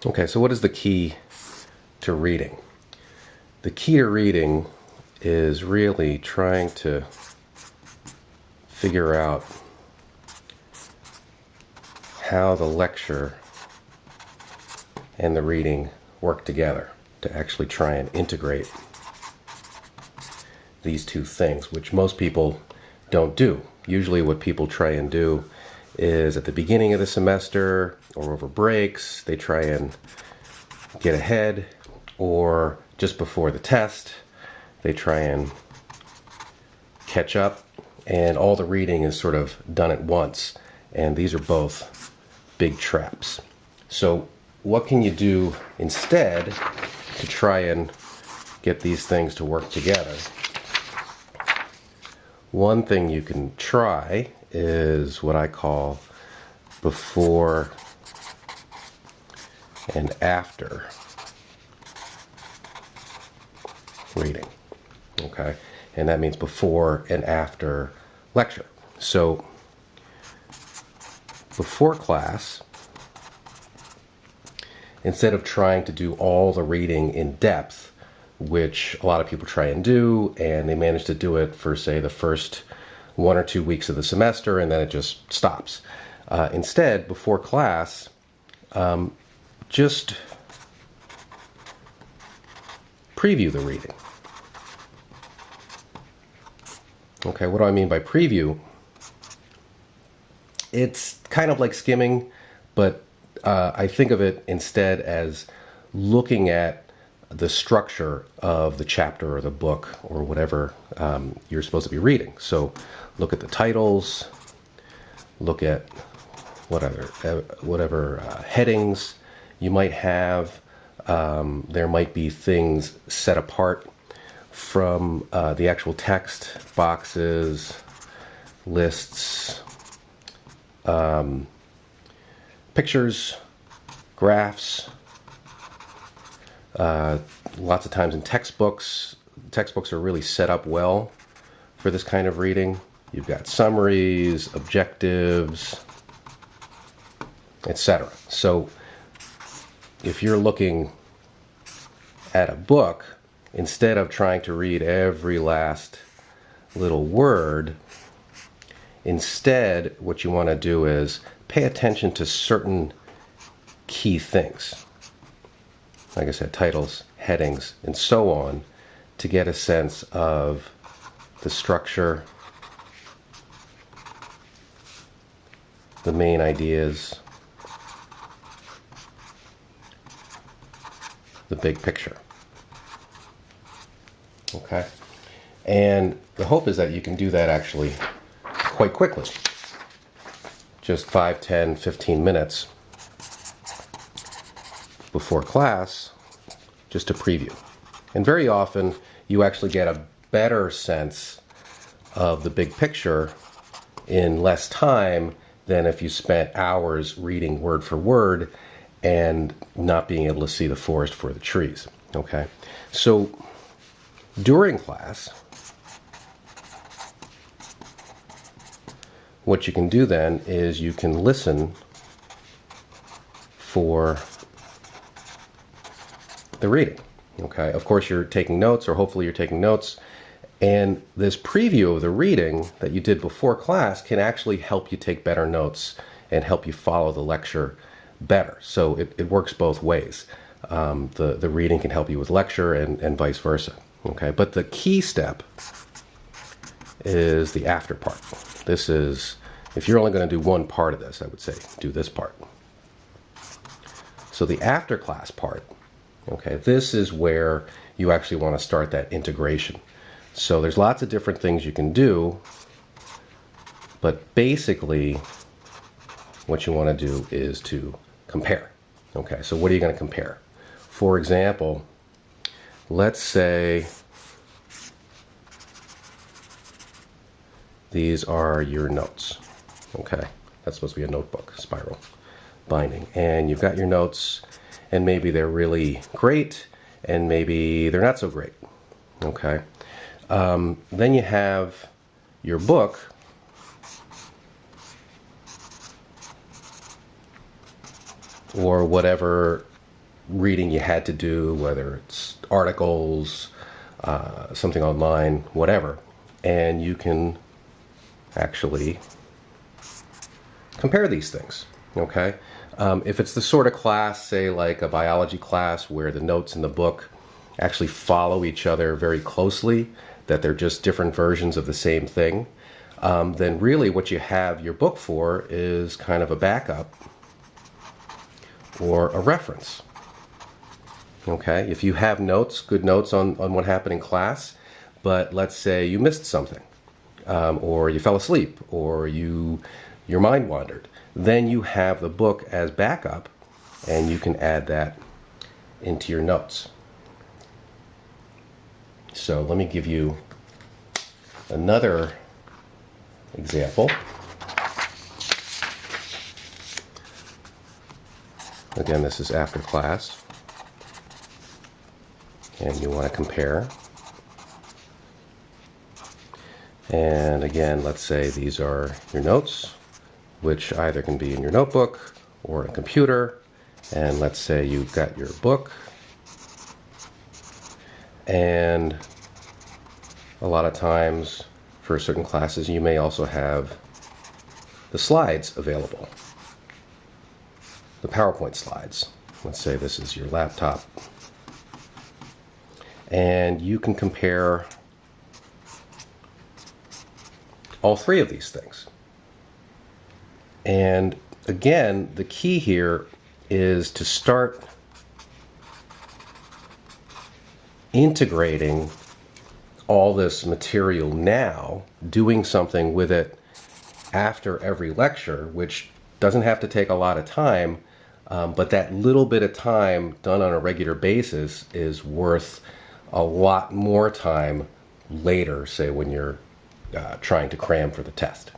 Okay, so what is the key to reading? The key to reading is really trying to figure out how the lecture and the reading work together, to actually try and integrate these two things, which most people don't do. Usually what people try and do is at the beginning of the semester or over breaks, they try and get ahead, or just before the test, they try and catch up, and all the reading is sort of done at once, and these are both big traps. So what can you do instead to try and get these things to work together? One thing you can try is what I call before and after reading. Okay, and that means before and after lecture. So before class, instead of trying to do all the reading in depth, which a lot of people try and do, and they manage to do it for, say, the first 1 or 2 weeks of the semester, and then it just stops. Instead, before class, just preview the reading. Okay, what do I mean by preview? It's kind of like skimming, but I think of it instead as looking at the structure of the chapter or the book or whatever you're supposed to be reading. So look at the titles, look at whatever headings you might have. There might be things set apart from the actual text, boxes, lists, pictures, graphs. Lots of times in textbooks are really set up well for this kind of reading. You've got summaries, objectives, etc. So if you're looking at a book, instead of trying to read every last little word, instead what you want to do is pay attention to certain key things. Like I said, titles, headings, and so on, to get a sense of the structure, the main ideas, the big picture. Okay? And the hope is that you can do that actually quite quickly. Just 5, 10, 15 minutes before class, just to preview. And very often you actually get a better sense of the big picture in less time than if you spent hours reading word for word and not being able to see the forest for the trees. Okay? So during class, what you can do then is you can listen for the reading. Okay, of course you're taking notes, or hopefully you're taking notes, and this preview of the reading that you did before class can actually help you take better notes and help you follow the lecture better. So it works both ways. The reading can help you with lecture and vice versa. Okay, but the key step is the after part. This is, if you're only going to do one part of this, I would say do this part. So the after class part, okay, this is where you actually want to start that integration. So there's lots of different things you can do, but basically what you want to do is to compare. Okay, so what are you going to compare? For example, let's say these are your notes. Okay, that's supposed to be a notebook, spiral binding. And you've got your notes, and maybe they're really great, and maybe they're not so great. Okay. Then you have your book, or whatever reading you had to do, whether it's articles, something online, whatever. And you can actually compare these things, okay? If it's the sort of class, say like a biology class, where the notes in the book actually follow each other very closely, that they're just different versions of the same thing, then really what you have your book for is kind of a backup or a reference. Okay, if you have notes, good notes on what happened in class, but let's say you missed something, or you fell asleep, or your mind wandered, then you have the book as backup, and you can add that into your notes. So let me give you another example. Again, this is after class, and you want to compare. And again, let's say these are your notes, which either can be in your notebook or a computer. And let's say you've got your book, and a lot of times for certain classes you may also have the slides available, the PowerPoint slides. Let's say this is your laptop, and you can compare all three of these things. And again, the key here is to start integrating all this material now, doing something with it after every lecture, which doesn't have to take a lot of time, but that little bit of time done on a regular basis is worth a lot more time later, say when you're trying to cram for the test.